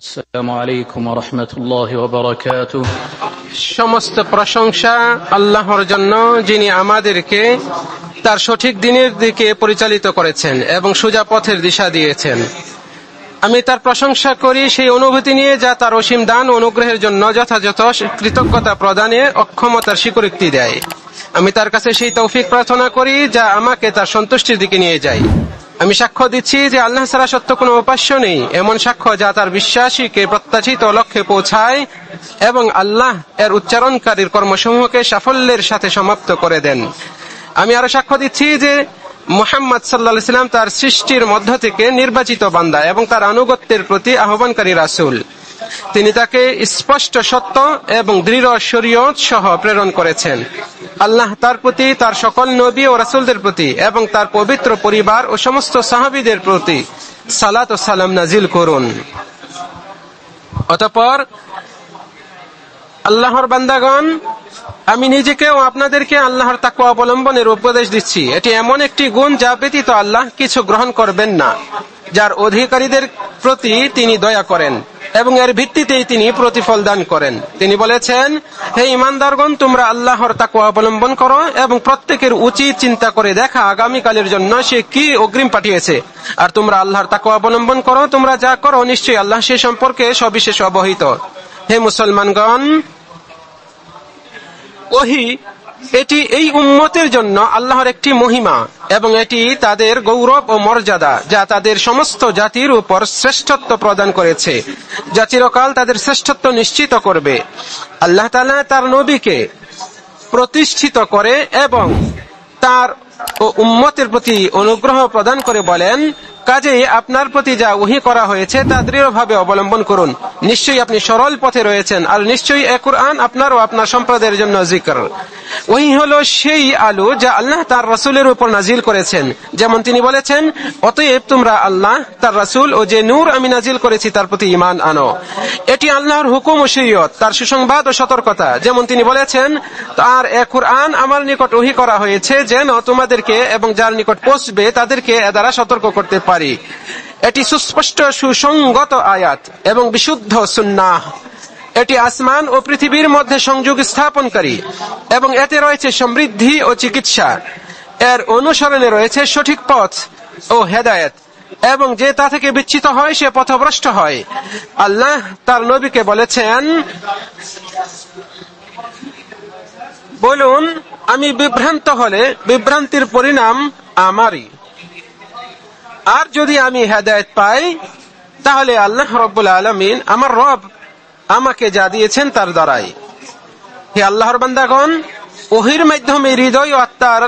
আসসালামু আলাইকুম ওয়া রাহমাতুল্লাহি ওয়া বারাকাতুহু। সমস্ত প্রশংসা আল্লাহর জন্য, যিনি আমাদেরকে তার সঠিক দিনের দিকে পরিচালিত করেছেন এবং সোজা পথের দিশা দিয়েছেন। আমি তার প্রশংসা করি সেই অনুভূতি নিয়ে যা তার অসীম দান ও অনুগ্রহের জন্য যথাযথ কৃতজ্ঞতা প্রদানে অক্ষমতার স্বীকৃতি দেয়। আমি তার কাছে সেই তৌফিক প্রার্থনা করি যা আমাকে তার সন্তুষ্টির দিকে নিয়ে যায়। আমি সাক্ষ্য দিচ্ছি যে আল্লাহ ছাড়া সত্য কোনো উপাস্য নেই, এমন সাক্ষ্য যা তার বিশ্বাসীকে প্রত্যাশিত লক্ষ্যে পৌঁছায় এবং আল্লাহ এর উচ্চারণকারীর কর্মসমূহকে সাফল্যের সাথে সমাপ্ত করে দেন। আমি আরো সাক্ষ্য দিচ্ছি যে মুহাম্মদ সাল্লাল্লাহু আলাইহি ওয়াসাল্লাম তার সৃষ্টির মধ্য থেকে নির্বাচিত বান্দা এবং তার আনুগত্যের প্রতি আহ্বানকারী রাসূল। তিনি তাকে স্পষ্ট সত্য এবং দৃঢ় শরীয়ত সহ প্রেরণ করেছেন। আল্লাহ তার প্রতি, তার সকল নবী ও রাসূলদের প্রতি এবং তার পবিত্র পরিবার ও সমস্ত সাহাবীদের প্রতি সালাত ও সালাম নাজিল করুন। অতঃপর আল্লাহর বান্দাগণ, আমি নিজেকে ও আপনাদেরকে আল্লাহর তাকওয়া অবলম্বনের উপদেশ দিচ্ছি। এটি এমন একটি গুণ যা ব্যতীত আল্লাহ কিছু গ্রহণ করবেন না, যার অধিকারীদের প্রতি তিনি দয়া করেন এবং এর ভিত্তিতেই তিনি প্রতিফল দান করেন। তিনি বলেছেন, হে ঈমানদারগণ, তোমরা আল্লাহর তাকওয়া অবলম্বন করো এবং প্রত্যেকের উচিত চিন্তা করে দেখা আগামীকালের জন্য সে কি অগ্রিম পাঠিয়েছে। আর তোমরা আল্লাহর তাকওয়া অবলম্বন করো, তোমরা যা করো নিশ্চয়ই আল্লাহ সে সম্পর্কে সবিশেষ অবহিত। হে মুসলমানগণ, ওহী এটি এই উম্মতের জন্য আল্লাহর একটি মহিমা এবং এটি তাদের গৌরব ও মর্যাদা, যা তাদের সমস্ত জাতির উপর শ্রেষ্ঠত্ব প্রদান করেছে, যা চিরকাল তাদের শ্রেষ্ঠত্ব নিশ্চিত করবে। আল্লাহ তাআলা তার নবীকে প্রতিষ্ঠিত করে এবং তার ও উম্মতের প্রতি অনুগ্রহ প্রদান করে বলেন, কাজেই আপনার প্রতি যা ওহী করা হয়েছে তা দৃঢ়ভাবে অবলম্বন করুন। নিশ্চয়ই আপনি সরল পথে রয়েছেন, আর নিশ্চয়ই এই কুরআন আপনার ও আপনার সম্প্রদায়ের জন্য জিকর। ওহী হলো সেই আলো যা আল্লাহ তার রাসূলের উপর নাজিল করেছেন, যেমন তিনি বলেছেন, অতএব তোমরা আল্লাহ, তার রাসূল ও যে নূর আমি নাজিল করেছি তার প্রতি ঈমান আনো। এটি আল্লাহর হুকুম ও শরীয়ত, তার সুসংবাদ ও সতর্কতা, যেমন তিনি বলেছেন, তার এই কুরআন আমার নিকট ওহী করা হয়েছে যেন তোমাদেরকে এবং যার নিকট পৌঁছবে তাদেরকে এ দ্বারা সতর্ক করতে পারি। এটি সুস্পষ্ট সুসংগত আয়াত এবং বিশুদ্ধ সুন্নাহ। এটি আসমান ও পৃথিবীর মধ্যে সংযোগ স্থাপনকারী এবং এতে রয়েছে সমৃদ্ধি ও চিকিৎসা। এর অনুসরণে রয়েছে সঠিক পথ ও হেদায়েত, এবং যে তা থেকে বিচ্যুত হয় সে পথভ্রষ্ট হয়। আল্লাহ তার নবীকে বলেছেন, বলুন, আমি বিভ্রান্ত হলে বিভ্রান্তির পরিণাম আমারই, আর যদি আমি হেদায়েত পাই তাহলে আল্লাহ রাব্বুল আলামিন, আমার রব, আমাকে যা দিয়েছেন তার দ্বারাই। হে আল্লাহর বান্দাগণ, ওহীর মাধ্যমে হৃদয় ও আত্মার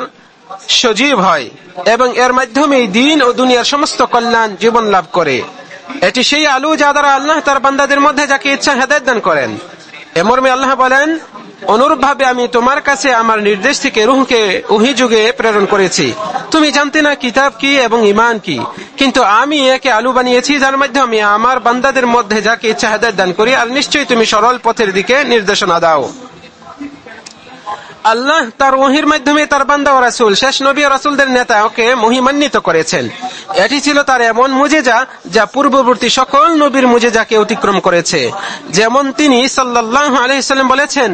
সজীব হয় এবং এর মাধ্যমে দিন ও দুনিয়ার সমস্ত কল্যাণ জীবন লাভ করে। এটি সেই আলো যা দ্বারা আল্লাহ তার বান্দাদের মধ্যে যাকে ইচ্ছা হেদায়েত দান করেন। এ মর্মে আল্লাহ বলেন, অনুরূপভাবে আমি তোমার কাছে আমার নির্দেশ থেকে রূহকে ওহী যুগে প্রেরণ করেছি। তুমি জানতে না কিতাব কি এবং ঈমান কি, কিন্তু আমি একে আলো বানিয়েছি যার মাধ্যমে আমার বান্দাদের মধ্যে যাকে ইচ্ছা হেদায়েত দান করি, আর নিশ্চয়ই তুমি সরল পথের দিকে নির্দেশনা দাও। আল্লাহ তার ওহীর মাধ্যমে তার বান্দা ও রাসূল, শেষ নবী ও রাসূলদের নেতা ওকে মহিমান্বিত করেছেন। এটি ছিল তার এমন মুজিজা যা পূর্ববর্তী সকল নবীর মুজিজাকে অতিক্রম করেছে। যেমন তিনি সাল্লাল্লাহু আলাইহি সাল্লাম বলেছেন,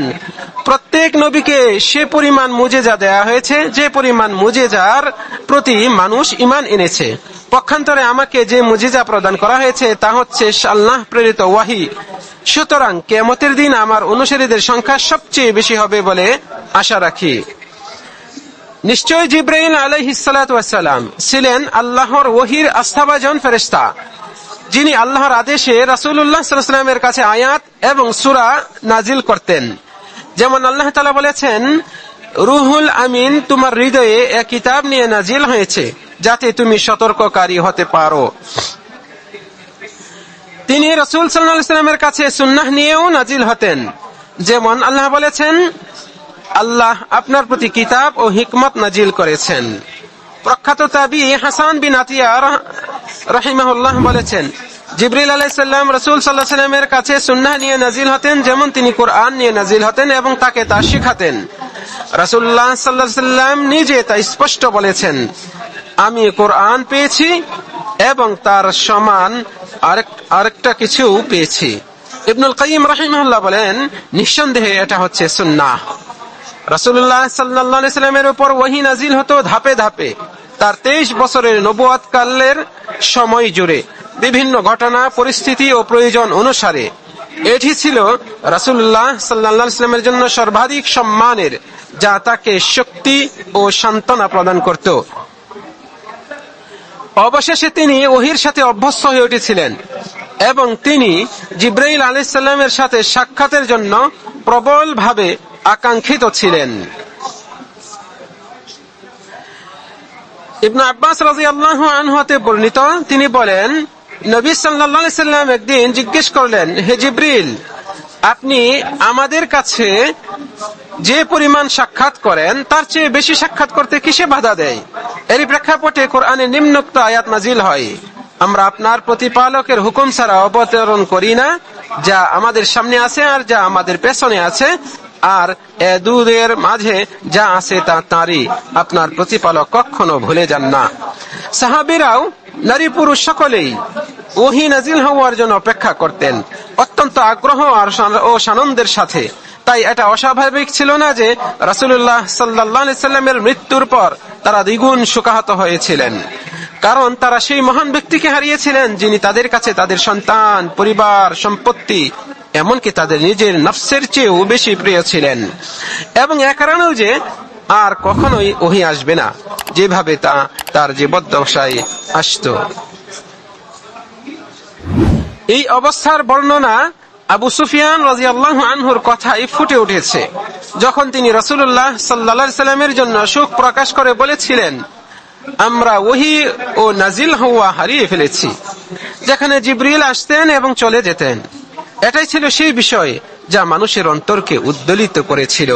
প্রত্যেক নবীকে সে পরিমাণ মুজিজা দেয়া হয়েছে যে পরিমাণ মুজিজার প্রতি মানুষ ঈমান এনেছে। পক্ষান্তরে আমাকে যে মুজিজা প্রদান করা হয়েছে তা হচ্ছে আল্লাহ প্রেরিত ওয়াহী। সুতরাং কিয়ামতের দিন আমার অনুসারীদের সংখ্যা সবচেয়ে বেশি হবে বলে আশা রাখি। নিশ্চয় জিবরাইল আলাইহিস সালাতু ওয়াস সালাম ছিলেন আল্লাহর ওহীর আস্থাভাজন ফেরেশতা, যিনি আল্লাহর আদেশে রাসূলুল্লাহ সাল্লাল্লাহু আলাইহি ওয়াসাল্লামের কাছে আয়াত এবং সূরা নাজিল করতেন। যেমন আল্লাহ তাআলা বলেছেন, রুহুল আমিন তোমার হৃদয়ে এক কিতাব নিয়ে নাজিল হয়েছে যাতে তুমি সতর্ককারী হতে পারো। তিনি রাসূল সাল্লাল্লাহু আলাইহি ওয়াসাল্লামের কাছে সুন্নাহ নিয়েও নাজিল হতেন। যেমন আল্লাহ বলেছেন, আল্লাহ আপনার প্রতি কিতাব ও হিকমত নাজিল করেছেন। প্রখ্যাত তাবিঈ হাসান বিন আতিয়া রাহিমাহুল্লাহ বলেছেন, জিবরিল আলাইহিস সালাম রাসূল সাল্লাল্লাহু আলাইহি ওয়াসাল্লামের কাছে সুন্নাহ নিয়ে নাজিল হতেন, যেমন তিনি কুরআন নিয়ে নাজিল হতেন এবং তাকে তা শিখাতেন। রাসূলুল্লাহ সাল্লাল্লাহু আলাইহি ওয়াসাল্লাম নিজে তা স্পষ্ট বলেছেন, আমি কুরআন পেয়েছি এবং তার সমান আরেকটা কিছু পেয়েছি। ইবনুল কাইয়িম রাহিমাহুল্লাহ বলেন, নিঃসন্দেহে এটা হচ্ছে সুন্নাহ। রাসূলুল্লাহ সাল্লাল্লাহু আলাইহি সাল্লামের উপর ওহী নাজিল হতো ধাপে ধাপে। তার 23 বছরের নবুয়ত কালের সময় জুড়ে বিভিন্ন ঘটনা, পরিস্থিতি ও প্রয়োজন অনুসারে। এটি ছিল রাসূলুল্লাহ সাল্লাল্লাহু আলাইহি সাল্লামের জন্য সর্বাধিক সম্মানের, যা তাকে শক্তি ও সান্ত্বনা প্রদান করত। অবশেষে তিনি ওহীর সাথে অভ্যস্ত হয়ে উঠেছিলেন এবং তিনি জিবরাইল আলাইহিস সালামের সাথে সাক্ষাতের জন্য প্রবলভাবে আকাঙ্ক্ষিত ছিলেন। ইবনে আব্বাস রাদিয়াল্লাহু আনহু হতে বর্ণিত, তিনি বলেন, নবী সাল্লাল্লাহু আলাইহি সাল্লাম একদিন জিজ্ঞেস করলেন, হে জিবরিল, আপনি আমাদের কাছে যে পরিমাণ সাক্ষাৎ করেন তার চেয়ে বেশি সাক্ষাৎ করতে কিসে বাধা দেয়? এরই প্রেক্ষাপটে কোরআনে নিম্নোক্ত আয়াত নাজিল হয়, আমরা আপনার প্রতিপালকের হুকুম ছাড়া অবতরণ করি না, যা আমাদের সামনে আছে আর যা আমাদের পেছনে আছে, আর এ দুয়ের মাঝে যা আছে তা তাঁরই, আপনার প্রতিপালক কখনো ভুলে যান না। সাহাবীরাও নারী পুরুষ সকলেই ওহী নাজিল হওয়ার জন্য অপেক্ষা করতেন অত্যন্ত আগ্রহ ও সানন্দের সাথে। তাই এটা অস্বাভাবিক ছিল না যে রাসূলুল্লাহ সাল্লাল্লাহু আলাইহি সাল্লামের মৃত্যুর পর তারা দ্বিগুণ শোকাহত হয়েছিলেন, কারণ তারা সেই মহান ব্যক্তিকে হারিয়েছিলেন যিনি তাদের কাছে তাদের সন্তান, পরিবার, সম্পত্তি, এমনকি তাদের নিজের নফসের চেয়েও বেশি প্রিয় ছিলেন। এবং এ কারণেও যে আর কখনোই ওহী আসবে না, যেভাবে তা তার জীবদ্দশায় আসতো। এই অবস্থার বর্ণনা আবু সুফিয়ান রাদিয়াল্লাহু আনহুর কথাই ফুটে উঠেছে, যখন তিনি রাসূলুল্লাহ সাল্লাল্লাহু আলাইহি সাল্লামের জন্য শোক প্রকাশ করে বলেছিলেন, আমরা ওহী ও নাজিল হওয়া হারিয়ে ফেলেছি। যেখানে জিবরিল আসতেন এবং চলে যেতেন, এটাই ছিল সেই বিষয় যা মানুষের অন্তরকে উদ্বেলিত করেছিল,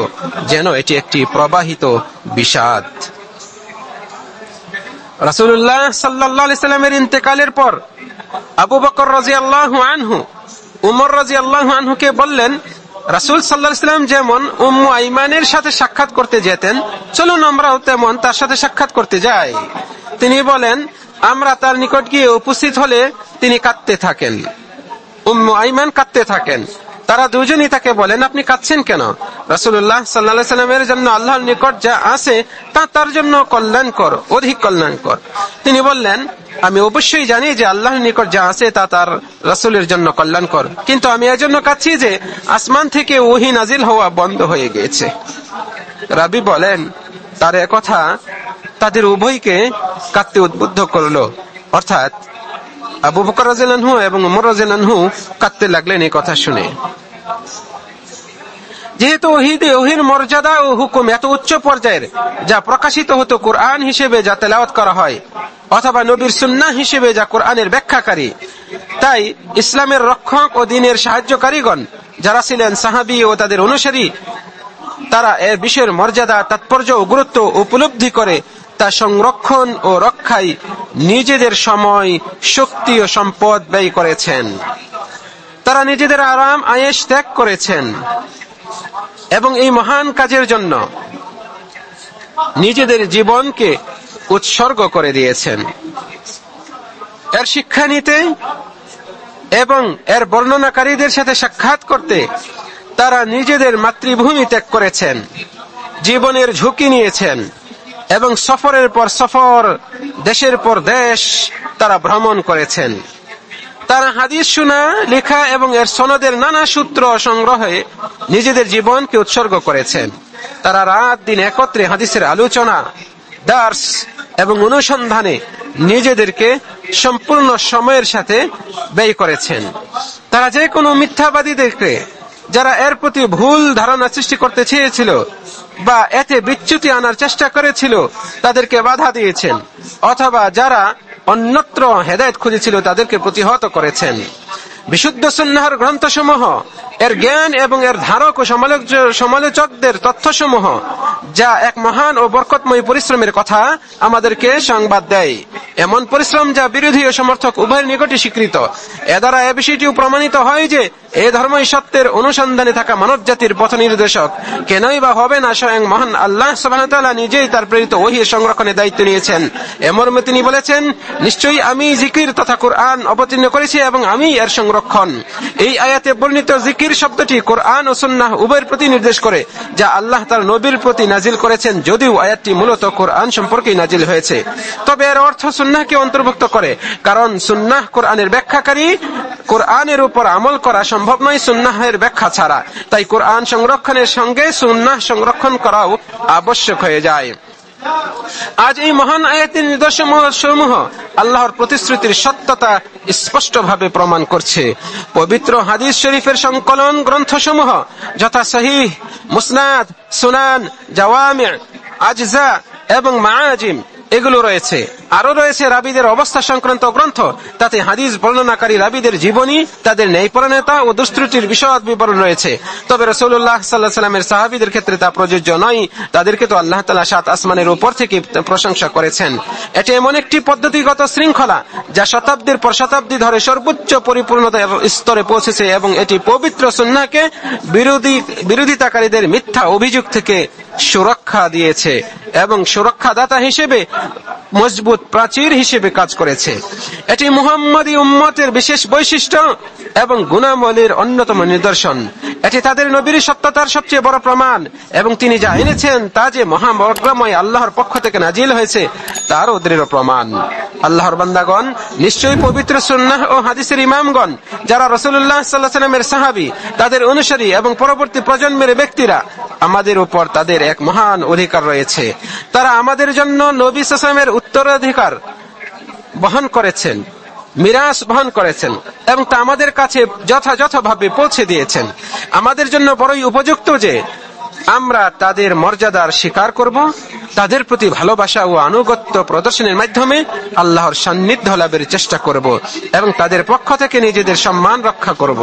যেন এটি একটি প্রবাহিত বিষাদ। রাসূলুল্লাহ সাল্লাল্লাহু আলাইহি সাল্লামের ইন্তেকালের পর আবু বকর রাদিয়াল্লাহু আনহু উমর রাদিয়াল্লাহু আনহুকে বললেন, রাসূল সাল্লাল্লাহু আলাইহি সাল্লাম যেমন উম্মু আইমানের সাথে সাক্ষাৎ করতে যেতেন, চলুন আমরাও তেমন তার সাথে সাক্ষাৎ করতে যাই। তিনি বলেন, আমরা তার নিকট গিয়ে উপস্থিত হলে তিনি কাঁদতে থাকেন, উম্মু আইমান কাঁদতে থাকেন। তারা দুজনই তাকে বলেন, আপনি কাঁদছেন কেন? রাসূলুল্লাহ সাল্লাল্লাহু আলাইহি সাল্লামের জন্য আল্লাহর নিকট যা আছে তা তার জন্য কল্যাণকর, অধিক কল্যাণকর। তিনি বললেন, আমি অবশ্যই জানি যে আল্লাহর নিকট যা আছে তা তার রাসূলের জন্য কল্যাণকর, কিন্তু আমি এজন্য কাঁদছি যে আসমান থেকে ওহী নাজিল হওয়া বন্ধ হয়ে গিয়েছে। রাবী বলেন, তার কথা তাদের উভয়কে কাঁদতে উদ্বুদ্ধ করলো, অর্থাৎ আবু বকর রাদিয়াল্লাহু আনহু এবং উমর রাদিয়াল্লাহু আনহু কাঁদতে লাগলেন এই কথা শুনে। যেহেতু ওহীর মর্যাদা ও হুকুম এত উচ্চ পর্যায়ের, যা প্রকাশিত হতো কোরআন হিসেবে যা তেলাওয়াত করা হয়, অথবা নবীর সুন্নাহ হিসেবে যা কোরআনের ব্যাখ্যাকারী, তাই ইসলামের রক্ষক ও দ্বীনের সাহায্যকারীগণ যারা ছিলেন সাহাবী ও তাদের অনুসারী, তারা এর বিষয়ের মর্যাদা, তাৎপর্য ও গুরুত্ব উপলব্ধি করে তা সংরক্ষণ ও রক্ষায় নিজেদের সময়, শক্তি ও সম্পদ ব্যয় করেছেন। তারা নিজেদের আরাম আয়েশ ত্যাগ করেছেন এবং এই মহান কাজের জন্য নিজেদের জীবনকে উৎসর্গ করে দিয়েছেন। এর শিক্ষা নিতে এবং এর বর্ণনাকারীদের সাথে সাক্ষাৎ করতে তারা নিজেদের মাতৃভূমি ত্যাগ করেছেন, জীবনের ঝুঁকি নিয়েছেন এবং সফরের পর সফর, দেশের পর দেশ তারা ভ্রমণ করেছেন। তারা হাদিস শোনা, লেখা এবং এর সনদের নানা সূত্র সংগ্রহে নিজেদের জীবনকে উৎসর্গ করেছেন। তারা রাত দিন একত্রে হাদিসের আলোচনা, দার্স এবং অনুসন্ধানে নিজেদেরকে সম্পূর্ণ সময়ের সাথে ব্যয় করেছেন। তারা যে কোনো মিথ্যাবাদীদেরকে, যারা এর প্রতি ভুল ধারণা সৃষ্টি করতে চেয়েছিল বা এতে বিচ্যুতি আনার চেষ্টা করেছিল, তাদেরকে বাধা দিয়েছেন, অথবা যারা অন্যত্র হেদায়েত খুঁজেছিল তাদেরকে প্রতিহত করেছেন। বিশুদ্ধ সুন্নাহর গ্রন্থসমূহ এর জ্ঞান এবং এর ধারক ও সমালোচকদের তথ্যসমূহ, যা এক মহান ও বরকতময় পরিশ্রমের কথা আমাদেরকে সংবাদ দেয়। এমন পরিশ্রম যা বিরোধী ও সমর্থক উভয়ের নিকটে স্বীকৃত। এ দ্বারা এ বিষয়টিও প্রমাণিত হয় যে এই ধর্মই সত্যের অনুসন্ধানে থাকা মানব জাতির পথ নির্দেশক। কেনই বা হবে না, স্বয়ং মহান আল্লাহ সুবহানাহু ওয়া তাআলা নিজেই তার প্রেরিত ওহী সংরক্ষণের দায়িত্ব নিয়েছেন। এ মর্মে তিনি বলেছেন, নিশ্চয়ই আমি জিকির তথা কোরআন অবতীর্ণ করেছি এবং আমি এর সংরক্ষণ। এই আয়াতে বর্ণিত জিকির শব্দটি কোরআন ও সুন্নাহ উভয়ের প্রতি নির্দেশ করে, যা আল্লাহ তার নবীর প্রতি নাজিল করেছেন, যদিও আয়াতটি মূলত কোরআন সম্পর্কেই নাজিল হয়েছে। তবে এর অর্থ সুন্নাহকে অন্তর্ভুক্ত করে, কারণ সুন্নাহ কোরআনের ব্যাখ্যাকারী। কোরআনের উপর আমল করা সম্ভব নয় সুন্নাহের ব্যাখ্যা ছাড়া। তাই কোরআন সংরক্ষণের সঙ্গে সুন্নাহ সংরক্ষণ করাও আবশ্যক হয়ে যায়। আজ এই মহান আয়াতের নিদর্শনসমূহ আল্লাহর প্রতিশ্রুতির সত্যতা স্পষ্টভাবে প্রমাণ করছে। পবিত্র হাদিস শরীফের সংকলন গ্রন্থসমূহ যথা সহিহ, মুসনাদ, সুনান, জাওয়ামি, আজজা এবং মাআজিম এগুলো রয়েছে। আরো রয়েছে রাবীদের অবস্থা সংক্রান্ত গ্রন্থ। তাতে হাদিস বর্ণনাকারী রাবীদের জীবনী, তাদের ন্যায়পরায়ণতা ও দুষ্ত্রুটির বিশদ বিবরণ রয়েছে। তবে রাসূলুল্লাহ সাল্লাল্লাহু আলাইহি ওয়াসাল্লামের সাহাবীদের ক্ষেত্রে তা প্রযোজ্য নয়। তাদেরকে তো আল্লাহ তাআলা 7 আসমানের উপর থেকে প্রশংসা করেছেন। এটি এমন একটি পদ্ধতিগত শৃঙ্খলা যা শতাব্দীর পর শতাব্দী ধরে সর্বোচ্চ পরিপূর্ণতার স্তরে পৌঁছেছে এবং এটি পবিত্র সুন্নাহকে বিরোধিতাকারীদের মিথ্যা অভিযোগ থেকে সুরক্ষা দিয়েছে এবং সুরক্ষাদাতা হিসেবে মজবুত প্রাচীর হিসেবে কাজ করেছে। এটি মুহাম্মদী উম্মতের বিশেষ বৈশিষ্ট্য এবং গুণাবলীর অন্যতম নিদর্শন। এটি তাদের নবীর সত্যতার সবচেয়ে বড় প্রমাণ এবং তিনি যা এনেছেন তা যে মহামহিমময় আল্লাহর পক্ষ থেকে নাজিল হয়েছে তারও দৃঢ় প্রমাণ। আল্লাহর বান্দাগণ, নিশ্চয়ই পবিত্র সুন্নাহ ও হাদিসের ইমামগণ যারা রাসূলুল্লাহ সাল্লাল্লাহু আলাইহি ওয়াসাল্লামের সাহাবী, তাদের অনুসারী এবং পরবর্তী প্রজন্মের ব্যক্তিরা, আমাদের উপর তাদের এক মহান অধিকার রয়েছে। তারা আমাদের জন্য নবী সাল্লাল্লাহু আলাইহি ওয়াসাল্লামের উত্তরাধিকার বহন করেছেন, মিরাস বহন করেছেন এবং তা আমাদের কাছে যথাযথভাবে পৌঁছে দিয়েছেন। আমাদের জন্য বড়ই উপযুক্ত যে আমরা তাদের মর্যাদার স্বীকার করব, তাদের প্রতি ভালোবাসা ও আনুগত্য প্রদর্শনের মাধ্যমে আল্লাহর সান্নিধ্য লাভের চেষ্টা করব এবং তাদের পক্ষ থেকে নিজেদের সম্মান রক্ষা করব।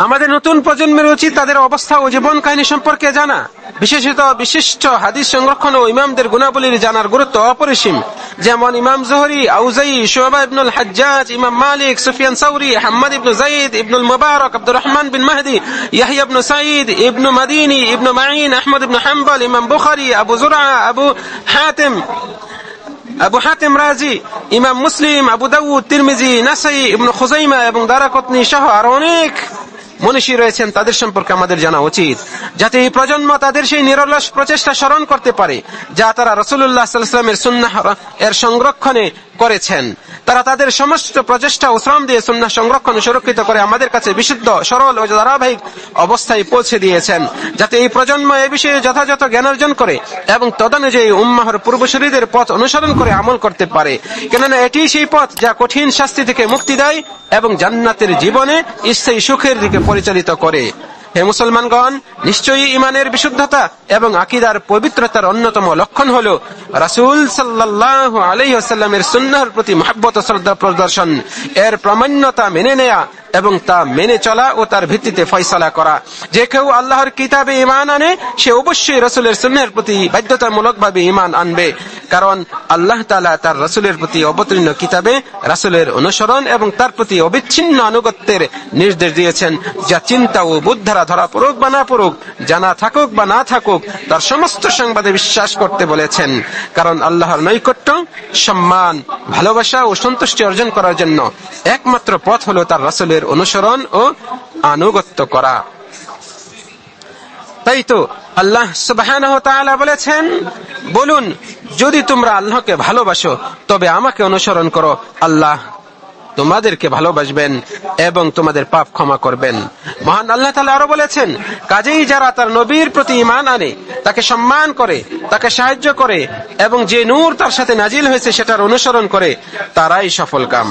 আমাদের নতুন প্রজন্মের উচিত তাদের অবস্থা ও জীবন কাহিনী সম্পর্কে জানা। বিশেষত বিশিষ্ট হাদিস সংরক্ষণ ও ইমামদের গুণাবলীর জানার গুরুত্ব অপরিসীম। যেমন ইমাম জোহরি, আউজাই, শুআবা ইবনুল হাজ্জাজ, ইমাম মালিক, সুফিয়ান সাউরি, হাম্মাদ ইবনু যায়েদ, ইবনুল মুবারক, আব্দুর রহমান বিন মাহদি, ইয়াহইয়া ইবনু সাঈদ, ইবনু মাদিনী, ইবনু মাঈন, আহমদ ইবনু হাম্বল, ইমাম বুখারী, আবু যুরআ, আবু হাতিম রাজি, ইমাম মুসলিম, আবু দাউদ, তিরমিজি, নাসাই, ইবনু খুজাইমা এবং দারাকুতনি সহ আরো অনেক মনীষী রয়েছেন। তাদের সম্পর্কে আমাদের জানা উচিত, যাতে এই প্রজন্ম তাদের সেই নিরলস প্রচেষ্টা স্মরণ করতে পারে যা তারা রাসূলুল্লাহ সাল্লাল্লাহু আলাইহি ওয়াসাল্লামের সুন্নাহ এর সংরক্ষণে করেছেন। তারা তাদের সমস্ত প্রচেষ্টা ও শ্রম দিয়ে সুন্নাহ সংরক্ষণ সুরক্ষিত করে আমাদের কাছে বিশুদ্ধ, সরল ও ধারাবাহিক অবস্থায় পৌঁছে দিয়েছেন, যাতে এই প্রজন্ম এ বিষয়ে যথাযথ জ্ঞান অর্জন করে এবং তদনুযায়ী উম্মাহর পূর্বসূরীদের পথ অনুসরণ করে আমল করতে পারে। কেননা এটি সেই পথ যা কঠিন শাস্তি থেকে মুক্তি দেয় এবং জান্নাতের জীবনে স্থায়ী সুখের দিকে পরিচালিত করে। হে মুসলমানগণ, নিশ্চয়ই ঈমানের বিশুদ্ধতা এবং আকীদার পবিত্রতার অন্যতম লক্ষণ হলো রাসূল সাল্লাল্লাহু আলাইহি ওয়াসাল্লামের সুন্নাহর প্রতি মহব্বত ও শ্রদ্ধা প্রদর্শন, এর প্রামাণ্যতা মেনে নেয়া এবং তা মেনে চলা ও তার ভিত্তিতে ফয়সালা করা। যে কেউ আল্লাহর কিতাবে ঈমান আনে সে অবশ্যই রাসূলের সুন্নাহর প্রতি বাধ্যতামূলকভাবে ঈমান আনবে, কারণ আল্লাহ তাআলা তার রাসূলের প্রতি অবতীর্ণ কিতাবে রাসূলের অনুসরণ এবং তার প্রতি অবিচ্ছিন্ন আনুগত্যের নির্দেশ দিয়েছেন, যা চিন্তা ও বুদ্ধ দ্বারা ধরা পড়ুক বা না পড়ুক, জানা থাকুক বা না থাকুক, তার সমস্ত সংবাদে বিশ্বাস করতে বলেছেন। কারণ আল্লাহর নৈকট্য, সম্মান, ভালোবাসা ও সন্তুষ্টি অর্জন করার জন্য একমাত্র পথ হলো তার রাসূলের অনুসরণ ও আনুগত্য করা। তাই তো আল্লাহ সুবহানাহু ওয়া তাআলা বলেছেন, বলুন যদি তোমরা আল্লাহকে ভালোবাসো তবে আমাকে অনুসরণ করো, আল্লাহ তোমাদেরকে ভালোবাসবেন এবং তোমাদের পাপ ক্ষমা করবেন। মহান আল্লাহ তাআলা আরো বলেছেন, কাজেই যারা তার নবীর প্রতি ঈমান আনে, তাকে সম্মান করে, তাকে সাহায্য করে এবং যে নূর তার সাথে নাজিল হয়েছে সেটার অনুসরণ করে, তারাই সফলকাম।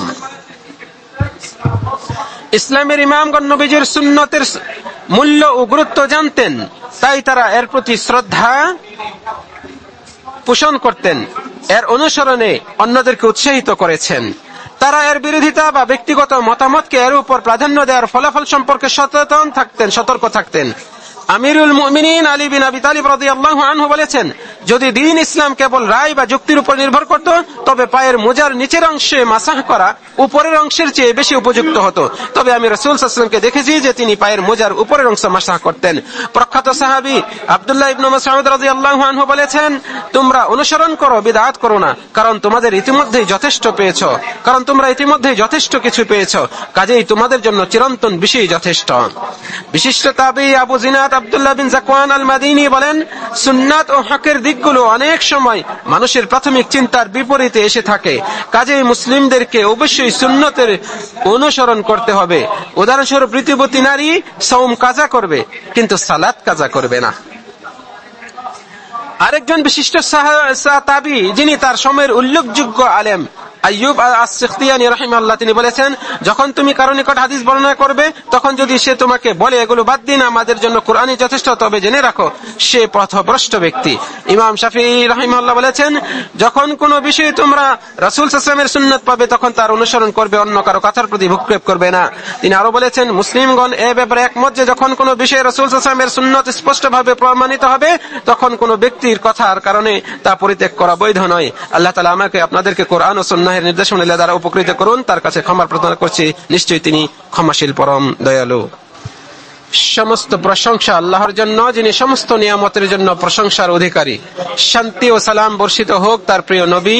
ইসলামের ইমামগণ নবীজির সুন্নতের মূল্য ও গুরুত্ব জানতেন, তাই তারা এর প্রতি শ্রদ্ধা পোষণ করতেন, এর অনুসরণে অন্যদেরকে উৎসাহিত করেছেন। তারা এর বিরোধিতা বা ব্যক্তিগত মতামতকে এর উপর প্রাধান্য দেওয়ার ফলাফল সম্পর্কে সতর্ক থাকতেন। আমিরুল মুমিনিন আলী বিন আবি তালিব রাদিয়াল্লাহু আনহু বলেছেন, যদি দ্বীন ইসলাম কেবল রায় বা যুক্তির উপর নির্ভর করত তবে পায়ের মোজার নিচের অংশে মাসাহ করা উপরের অংশের চেয়ে বেশি উপযুক্ত হতো। তবে আমি রাসূল সাল্লাল্লাহু আলাইহি ওয়াসাল্লামকে দেখেছি যে তিনি পায়ের মোজার উপরের অংশ মাসাহ করতেন। প্রখ্যাত সাহাবী আব্দুল্লাহ ইবনে মাসউদ রাদিয়াল্লাহু আনহু বলেছেন, তোমরা অনুসরণ করো, বিদআত করো না, কারণ তোমরা ইতিমধ্যেই যথেষ্ট কিছু পেয়েছো, কাজেই তোমাদের জন্য চিরন্তন বিষয় যথেষ্ট। বিশিষ্ট তাবেঈ আবু জিনাদ আব্দুল্লাহ বিন যাকওয়ান আল মাদিনী বলেন, সুন্নাত ও হকের দিকগুলো অনেক সময় মানুষের প্রাথমিক চিন্তার বিপরীতে এসে থাকে, কাজেই মুসলিমদেরকে অবশ্যই সুন্নতের অনুসরণ করতে হবে। উদাহরণস্বরূপ ঋতুবতী নারী সওম কাজা করবে কিন্তু সালাত কাজা করবে না। আরেকজন বিশিষ্ট তাবেঈ যিনি তার সময়ের উল্লেখযোগ্য আলেম আইয়ুব আস-সিখতিয়ানি রাহিমাহুল্লাহ, তিনি বলেছেন, যখন তুমি কারো নিকট হাদিস বর্ণনা করবে তখন যদি সে তোমাকে বলে এগুলো বাদ দিন, আমাদের জন্য কুরআনই যথেষ্ট, তবে জেনে রাখো সে পথভ্রষ্ট ব্যক্তি। ইমাম শাফিঈ রাহিমাহুল্লাহ বলেছেন, যখন কোনো বিষয়ে তোমরা রাসূল সাল্লাল্লাহু আলাইহি ওয়াসাল্লামের সুন্নাত পাবে তখন তার অনুসরণ করবে, অন্য কারো কথার প্রতি ভ্রুক্ষেপ করবে না। তিনি আরো বলেছেন, মুসলিমগণ এ ব্যাপারে একমত যে যখন কোনো বিষয়ে রাসূল সাল্লাল্লাহু আলাইহি ওয়াসাল্লামের সুন্নাত স্পষ্টভাবে প্রমাণিত হবে তখন কোনো ব্যক্তির কথার কারণে তা পরিত্যাগ করা বৈধ নয়। আল্লাহ তাআলা আমাকে আপনাদেরকে কোরআন ও সুন্নাহের নির্দেশনা দ্বারা উপকৃত করুন। তার কাছে ক্ষমা প্রার্থনা করছি, নিশ্চয়ই তিনি ক্ষমাশীল পরম দয়ালু। সমস্ত প্রশংসা আল্লাহর জন্য, যিনি সমস্ত নিয়ামতের জন্য প্রশংসার অধিকারী। শান্তি ও সালাম বর্ষিত হোক তার প্রিয় নবী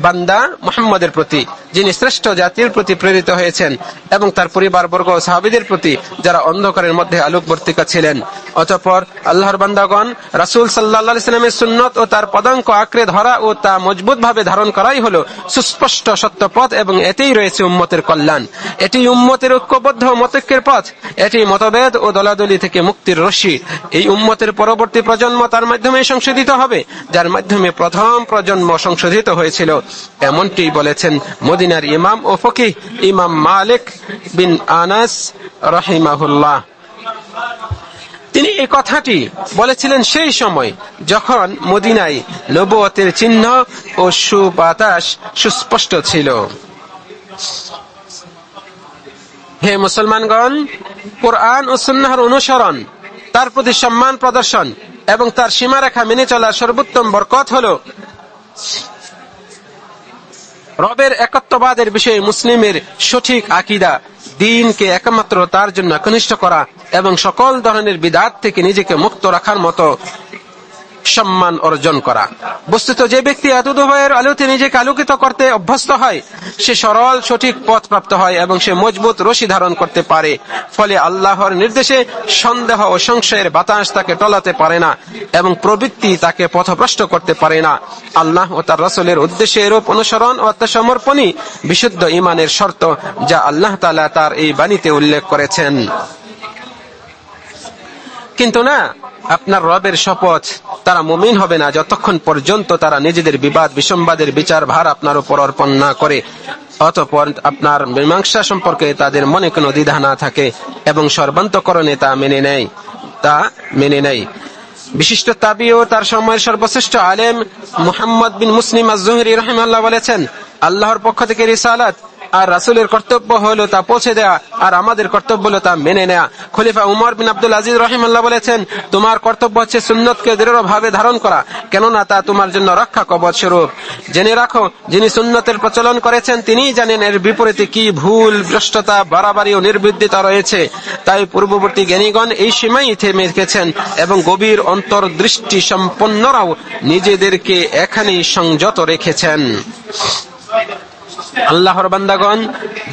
বান্দা মুহাম্মদের প্রতি, যিনি শ্রেষ্ঠ জাতির প্রতি প্রেরিত হয়েছেন, এবং তার পরিবারবর্গ ও সাহাবীদের প্রতি যারা অন্ধকারের মধ্যে আলোকবর্তিকা ছিলেন। অতঃপর আল্লাহর বান্দাগণ, রাসূল সাল্লাল্লাহু আলাইহি ওয়াসাল্লামের সুন্নাত ও তার পদাঙ্ক আঁকড়ে ধরা ও তা মজবুতভাবে ধারণ করাই হলো সুস্পষ্ট সত্য পথ, এবং এতেই রয়েছে উম্মতের কল্যাণ। এটি উম্মতের ঐক্যবদ্ধ মতৈক্যের পথ, এটি মতভেদ ও দলাদলি থেকে মুক্তির রশি। এই উম্মতের পরবর্তী প্রজন্ম তার মাধ্যমে সংশোধিত হবে, যার মাধ্যমে প্রথম প্রজন্ম সংশোধিত হয়েছিল। এমনটি বলেছেন মদিনার ইমাম ও ফকিহ ইমাম মালিক বিন আনাস রাহিমাহুল্লাহ। তিনি এই কথাটি বলেছিলেন সেই সময় যখন মদিনায় নবুয়তের চিহ্ন ও সুবাতাস সুস্পষ্ট ছিল। হে মুসলমানগণ, কুরআন ও সুন্নাহর অনুসরণ, তার প্রতি সম্মান প্রদর্শন এবং তার সীমারেখা মেনে চলার সর্বোত্তম বরকত হলো রবের একত্ববাদের বিষয়ে মুসলিমের সঠিক আকীদা, দ্বীনকে একমাত্র তার জন্য একনিষ্ঠ করা এবং সকল ধরনের বিদআত থেকে নিজেকে মুক্ত রাখার মতো সম্মান অর্জন করা। বস্তুত যে ব্যক্তি এতদুভয়ের আলোতে নিজেকে আলোকিত করতে অভ্যস্ত হয় সে সরল সঠিক পথ প্রাপ্ত হয় এবং সে মজবুত রশি ধারণ করতে পারে। ফলে আল্লাহর নির্দেশে সন্দেহ ও সংশয়ের বাতাস তাকে টলাতে পারে না এবং প্রবৃত্তি তাকে পথভ্রষ্ট করতে পারে না। আল্লাহ ও তার রাসূলের উদ্দেশ্যে এরূপ অনুসরণ ও আত্মসমর্পণই বিশুদ্ধ ঈমানের শর্ত, যা আল্লাহ তাআলা তার এই বাণীতে উল্লেখ করেছেন। কিন্তু না, আপনার রবের শপথ, তারা মুমিন হবে না যতক্ষণ পর্যন্ত তারা নিজেদের বিবাদ বিসম্বাদের বিচার ভার আপনার উপর অর্পণ না করে, অতঃপর আপনার মীমাংসা সম্পর্কে তাদের মনে কোনো দ্বিধা না থাকে এবং সর্বান্তকরণে তা মেনে নেয়। বিশিষ্ট তাবী ও তার সময়ের সর্বশ্রেষ্ঠ আলেম মুহাম্মদ বিন মুসলিম আজ-জুহরি রাহিমাহুল্লাহ বলেছেন, আল্লাহর পক্ষ থেকে রিসালাত আর রাসূলের কর্তব্য হলো তা পৌঁছে দেয়া, আর আমাদের কর্তব্য হলো তা মেনে নেয়া। খলিফা উমর বিন আব্দুল আজিজ রাহিমাহুল্লাহ বলেছেন, তোমার কর্তব্য হচ্ছে সুন্নতকে দৃঢ়ভাবে ধারণ করা, কেননা তা তোমার জন্য রক্ষা কবচ স্বরূপ। জেনে রাখো, যিনি সুন্নতের প্রচলন করেছেন তিনিই জানেন এর বিপরীতে কি ভুল, ভ্রষ্টতা, বাড়াবাড়ি ও নির্বুদ্ধিতা রয়েছে। তাই পূর্ববর্তী জ্ঞানীগণ এই সীমাই থেমে রেখেছেন এবং গভীর অন্তর্দৃষ্টি সম্পন্নরাও নিজেদেরকে এখানেই সংযত রেখেছেন। আল্লাহর বান্দাগণ,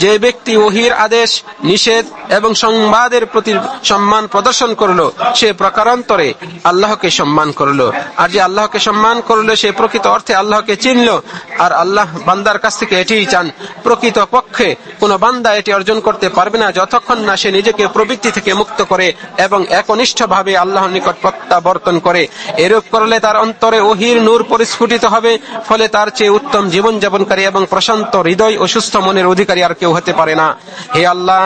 যে ব্যক্তি ওহীর আদেশ, নিষেধ এবং সংবাদের প্রতি সম্মান প্রদর্শন করলো সে প্রকারান্তরে আল্লাহকে সম্মান করলো, আর যে আল্লাহকে সম্মান করলো সে প্রকৃত অর্থে আল্লাহকে চিনলো। আর আল্লাহ বান্দার কাছ থেকে এটিই চান। প্রকৃত পক্ষে কোনো বান্দা এটি অর্জন করতে পারবে না যতক্ষণ না সে নিজেকে প্রবৃত্তি থেকে মুক্ত করে এবং একনিষ্ঠভাবে আল্লাহর নিকট প্রত্যাবর্তন করে। এরূপ করলে তার অন্তরে ওহীর নূর পরিস্ফুটিত হবে, ফলে তার চেয়ে উত্তম জীবনযাপনকারী এবং প্রশান্ত হৃদয় ও সুস্থ মনের অধিকারী আর কেউ হতে পারে না। হে আল্লাহ,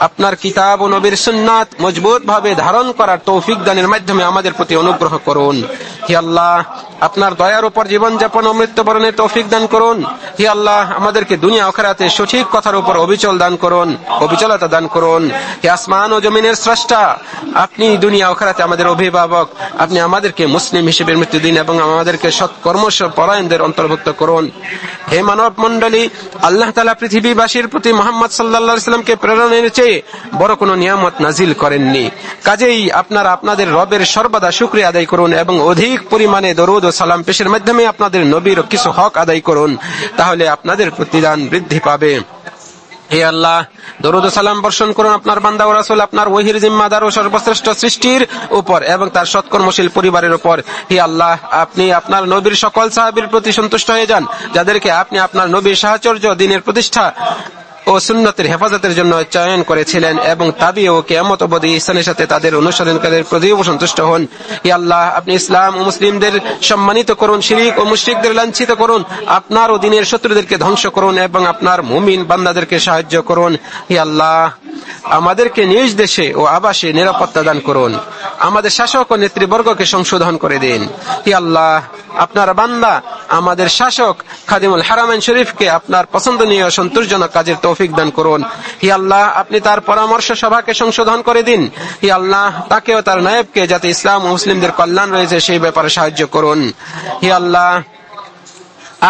আপনার কিতাব ও নবীর সুন্নাত মজবুত ভাবে ধারণ করার তৌফিক দানের মাধ্যমে আমাদের প্রতি অনুগ্রহ করুন। হে আল্লাহ, আপনার দয়ার উপর জীবনযাপন ও মৃত্যুবরণের তৌফিক দান করুন। হে আল্লাহ, আমাদেরকে দুনিয়া আখিরাতে সঠিক কথার উপর অবিচলতা দান করুন। হে আসমান ও জমিনের স্রষ্টা, আপনি দুনিয়া আখিরাতে আমাদের অভিভাবক, আপনি আমাদেরকে মুসলিম হিসেবে মৃত্যু দিন এবং আমাদেরকে সৎকর্ম পরায়ণদের অন্তর্ভুক্ত করুন। হে মানব মণ্ডলী, আল্লাহ তাআলা পৃথিবীবাসীর প্রতি মুহাম্মদ সাল্লাল্লাহু আলাইহি সাল্লামকে প্রেরণের চেয়ে বড় কোনো নিয়ামত নাজিল করেননি। কাজেই আপনারা আপনাদের রবের সর্বদা শুকরিয়া আদায় করুন এবং অধিক পরিমাণে দরুদ ও সালাম পেশের মাধ্যমে আপনাদের নবীর কিছু হক আদায় করুন, তাহলে আপনাদের প্রতিদান বৃদ্ধি পাবে। হে আল্লাহ, দরুদ ও সালাম বর্ষণ করুন আপনার বান্দা ও রাসূল, আপনার ওহীর জিম্মাদার ও সর্বশ্রেষ্ঠ সৃষ্টির উপর এবং তার সৎকর্মশীল পরিবারের উপর। হে আল্লাহ, আপনি আপনার নবীর সকল সাহাবীর প্রতি সন্তুষ্ট হয়ে যান, যাদেরকে আপনি আপনার নবীর সাহচর্য, দ্বীনের প্রতিষ্ঠা ও সুন্নতের হেফাজতের জন্য চয়ন করেছিলেন, এবং তাবি ও কিয়ামত অবধি ইহসানের সাথে তাদের অনুসরণকারীদের প্রতিও সন্তুষ্ট হন। হে আল্লাহ, আপনি ইসলাম ও মুসলিমদের সম্মানিত করুন, শিরক ও মুশরিকদের লাঞ্ছিত করুন, আপনার ও দ্বীনের শত্রুদেরকে ধ্বংস করুন এবং আপনার মুমিন বান্দাদেরকে সাহায্য করুন। হে আল্লাহ, আমাদেরকে নিজ দেশে ও আবাসে নিরাপত্তা দান করুন, আমাদের শাসক ও নেতৃবর্গকে সংশোধন করে দিন। হে আল্লাহ, আপনার বান্দা আমাদের শাসক খাদিমুল হারামাইন শরীফকে আপনার পছন্দনীয় সন্তোষজনক কাজের তৌফিক দান করুন। হে আল্লাহ, আপনি তার পরামর্শ সভাকে সংশোধন করে দিন। হে আল্লাহ, তাকে ও তার নায়েবকে যাতে ইসলাম ও মুসলিমদের কল্যাণ রয়েছে সেই ব্যাপারে সাহায্য করুন। হে আল্লাহ,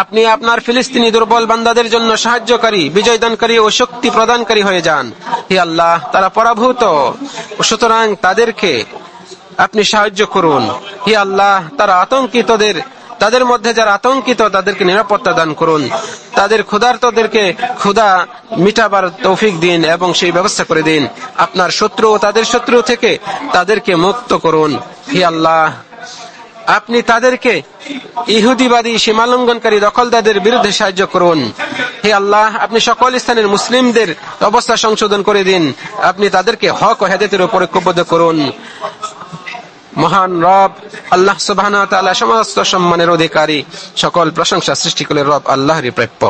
আপনি আপনার ফিলিস্তিনি দুর্বল বান্দাদের জন্য সাহায্যকারী, বিজয়দানকারী ও শক্তি প্রদানকারী হয়ে যান। হে আল্লাহ, তারা পরাভূত, সুতরাং তাদেরকে আপনি সাহায্য করুন। হে আল্লাহ, তাদের মধ্যে যারা আতঙ্কিত তাদেরকে নিরাপত্তা দান করুন, তাদের ক্ষুধার্তদেরকে ক্ষুধা মিটাবার তৌফিক দিন এবং সেই ব্যবস্থা করে দিন। আপনার শত্রু ও তাদের শত্রু থেকে তাদেরকে মুক্ত করুন। হে আল্লাহ, আপনি তাদেরকে ইহুদিবাদী, সীমালঙ্ঘনকারী, দখলদারদের বিরুদ্ধে সাহায্য করুন। হে আল্লাহ, আপনি সকল স্থানের মুসলিমদের অবস্থা সংশোধন করে দিন, আপনি তাদেরকে হক ও হেদায়েতের উপর ঐক্যবদ্ধ করুন। মহান রব আল্লাহ সুবহানাহু ওয়া তাআলা সমস্ত সম্মানের অধিকারী, সকল প্রশংসা সৃষ্টিকুলের রব আল্লাহরই প্রাপ্য।